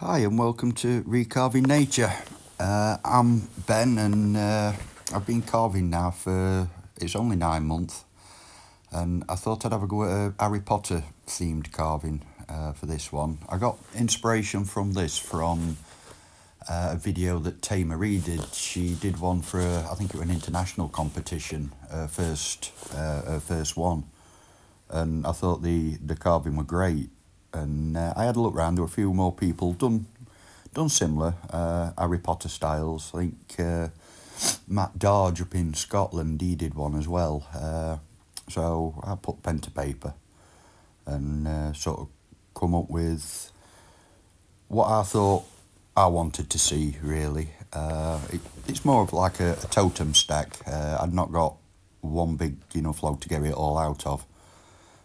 Hi and welcome to Recarving Nature. I'm Ben and I've been carving now for, it's only 9 months, and I thought I'd have a go at a Harry Potter themed carving for this one. I got inspiration from this from a video that Marie did. She did one for, I think it was an international competition, her first one, and I thought the carving were great. And I had a look round. There were a few more people done similar Harry Potter styles. I think Matt Darge up in Scotland, he did one as well. So I put pen to paper and sort of come up with what I thought I wanted to see, really. It's more of like a totem stack. I'd not got one big enough log to get it all out of.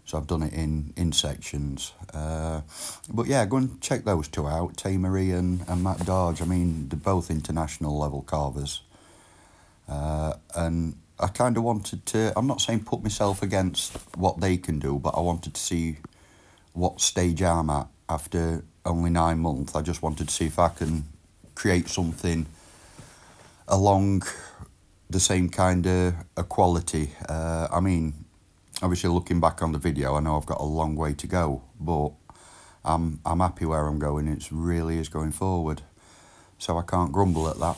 So I've done it in sections. But yeah, go and check those two out, Marie and Matt Darge. I mean, they're both international level carvers. And I kind of wanted to, I'm not saying put myself against what they can do, but I wanted to see what stage I'm at after only 9 months. I just wanted to see if I can create something along the same kind of quality. I mean, obviously looking back on the video, I know I've got a long way to go, but I'm happy where I'm going. It really is going forward, so I can't grumble at that.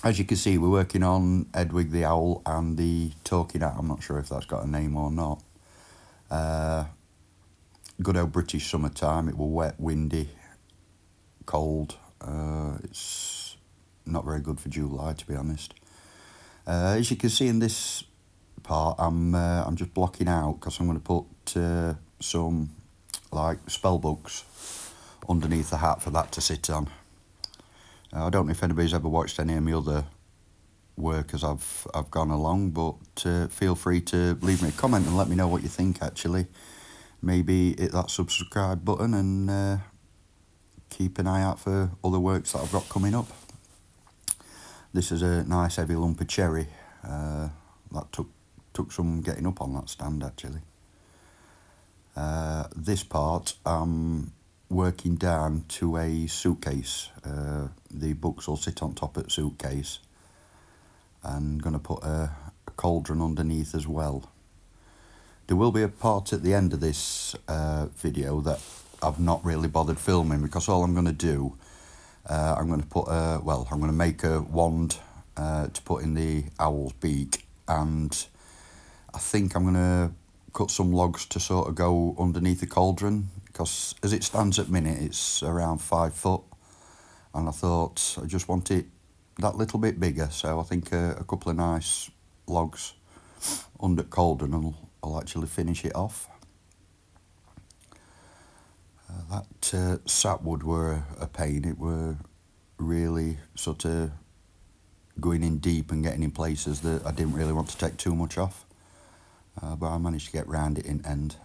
As you can see, we're working on Edwig the Owl and the Talking Hat. I'm not sure if that's got a name or not. Good old British summertime. It was wet, windy, cold. It's not very good for July, to be honest. As you can see in this part, I'm just blocking out because I'm going to put some like spell books underneath the hat for that to sit on. I don't know if anybody's ever watched any of my other work as I've gone along, but feel free to leave me a comment and let me know what you think. Actually, maybe hit that subscribe button and keep an eye out for other works that I've got coming up. This is a nice heavy lump of cherry that took some getting up on that stand, actually. This part I'm working down to a suitcase. The books will sit on top of the suitcase, and going to put a cauldron underneath as well. There will be a part at the end of this video that I've not really bothered filming, because all I'm going to do, I'm going to put I'm going to make a wand to put in the owl's beak, and I think I'm going to cut some logs to sort of go underneath the cauldron, because as it stands at minute, it's around 5 foot, and I thought I just want it that little bit bigger, so I think a couple of nice logs under the cauldron will actually finish it off. That sapwood were a pain. It were really sort of going in deep and getting in places that I didn't really want to take too much off. But I managed to get round it in end.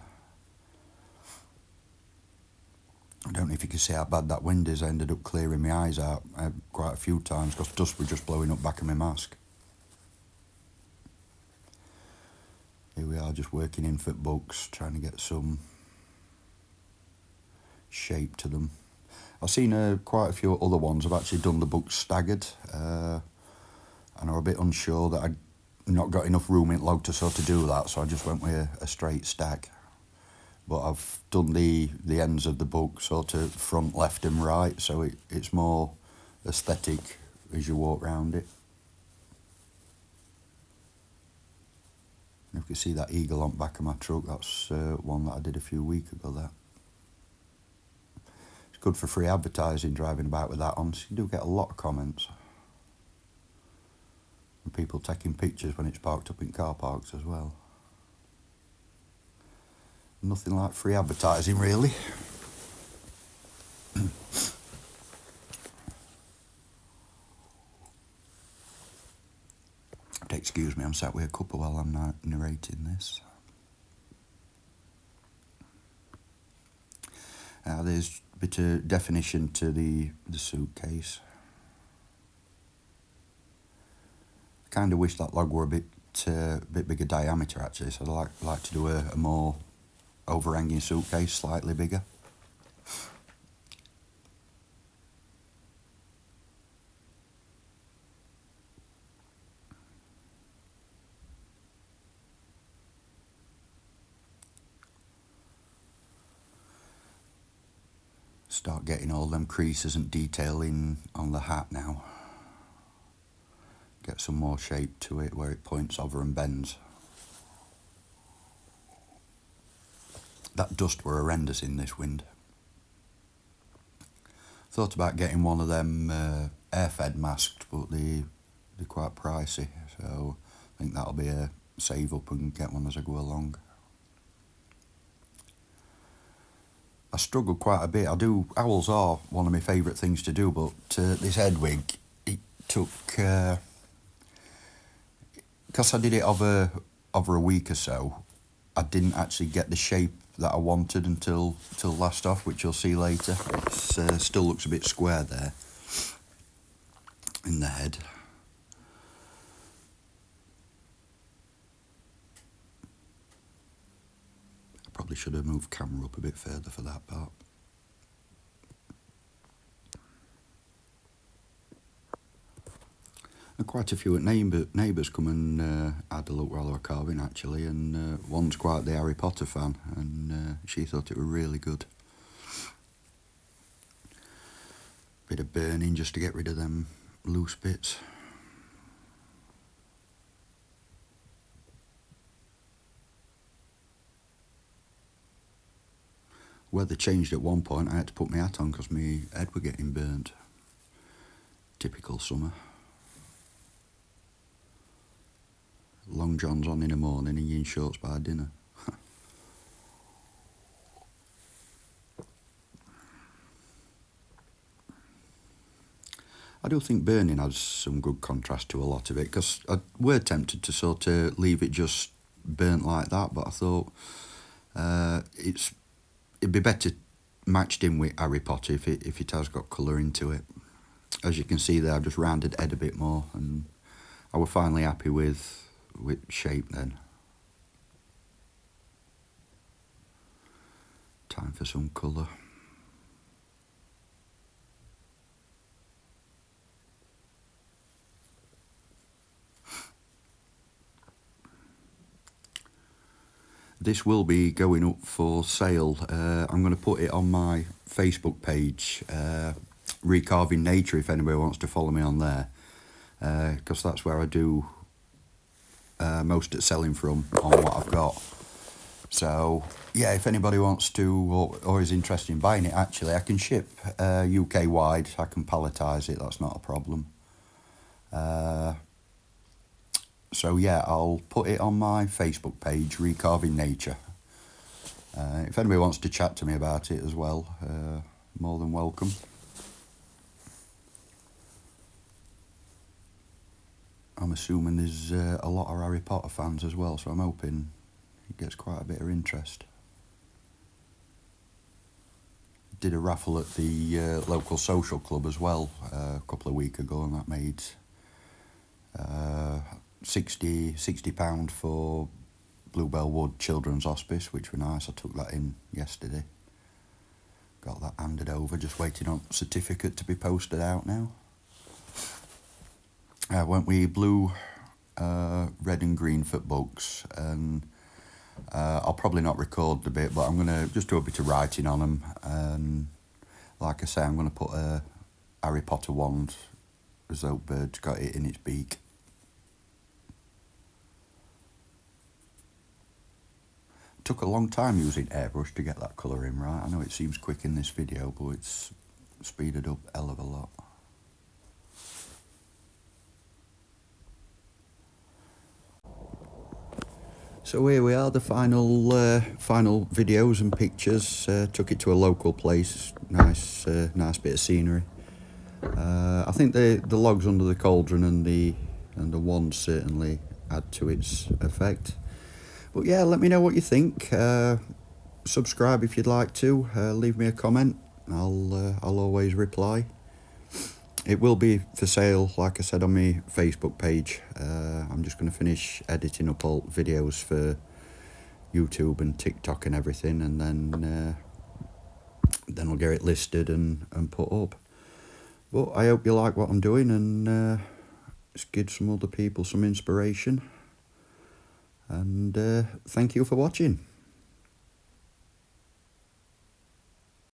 I don't know if you can see how bad that wind is. I ended up clearing my eyes out quite a few times because dust was just blowing up back of my mask. Here we are, just working in for books, trying to get some shape to them. I've seen quite a few other ones. I've actually done the books staggered, and I'm a bit unsure that I'd not got enough room in log to sort of do that, so I just went with a straight stack. But I've done the ends of the book sort of front, left and right, so it's more aesthetic as you walk round it. And if you can see that eagle on the back of my truck, that's one that I did a few weeks ago. That it's good for free advertising, driving about with that on, so you do get a lot of comments. And people taking pictures when it's parked up in car parks as well. Nothing like free advertising, really. Excuse me, I'm sat with a cuppa while I'm narrating this. There's a bit of definition to the suitcase. I kind of wish that log were a bit bigger diameter, actually, so I'd like to do a more overhanging suitcase, slightly bigger. Start getting all them creases and detailing on the hat now. Get some more shape to it where it points over and bends. That dust were horrendous in this wind. Thought about getting one of them air-fed masks, but they're quite pricey, so I think that'll be a save up and get one as I go along. I struggled quite a bit. Owls are one of my favourite things to do, but this head wig, it took, because I did it over a week or so, I didn't actually get the shape that I wanted until last off, which you'll see later. It still looks a bit square there in the head. I probably should have moved camera up a bit further for that part. And quite a few neighbours come and had a look while they were carving actually, and one's quite the Harry Potter fan, and she thought it were really good. Bit of burning just to get rid of them loose bits. Weather changed at one point. I had to put my hat on because my head were getting burnt. Typical summer. Long johns on in the morning and you in shorts by dinner. I do think burning has some good contrast to a lot of it, because I were tempted to sort of leave it just burnt like that, but I thought it'd be better matched in with Harry Potter if it has got colour into it. As you can see there, I've just rounded Ed a bit more, and I was finally happy with shape then. Time for some colour. This will be going up for sale. I'm going to put it on my Facebook page, Recarving Nature, if anybody wants to follow me on there, because that's where I do most of selling from on what I've got. So yeah, if anybody wants to or is interested in buying it, actually I can ship UK wide. I can palletise it, that's not a problem. So yeah, I'll put it on my Facebook page, Recarving Nature. If anybody wants to chat to me about it as well, more than welcome. I'm assuming there's a lot of Harry Potter fans as well, so I'm hoping it gets quite a bit of interest. Did a raffle at the local social club as well a couple of weeks ago, and that made £60 for Bluebell Wood Children's Hospice, which were nice. I took that in yesterday. Got that handed over, just waiting on certificate to be posted out now. Went with blue, red and green for books, and I'll probably not record the bit, but I'm going to just do a bit of writing on them, and like I say, I'm going to put a Harry Potter wand as though bird's got it in its beak. Took a long time using airbrush to get that colour in right. I know it seems quick in this video, but it's speeded up a hell of a lot. So here we are, the final videos and pictures. Took it to a local place, nice bit of scenery. I think the logs under the cauldron and the wand certainly add to its effect. But yeah, let me know what you think. Subscribe if you'd like to. Leave me a comment. I'll always reply. It will be for sale, like I said, on my Facebook page. I'm just going to finish editing up all videos for YouTube and TikTok and everything, and then I'll get it listed and put up. But I hope you like what I'm doing, and it's give some other people some inspiration. And thank you for watching.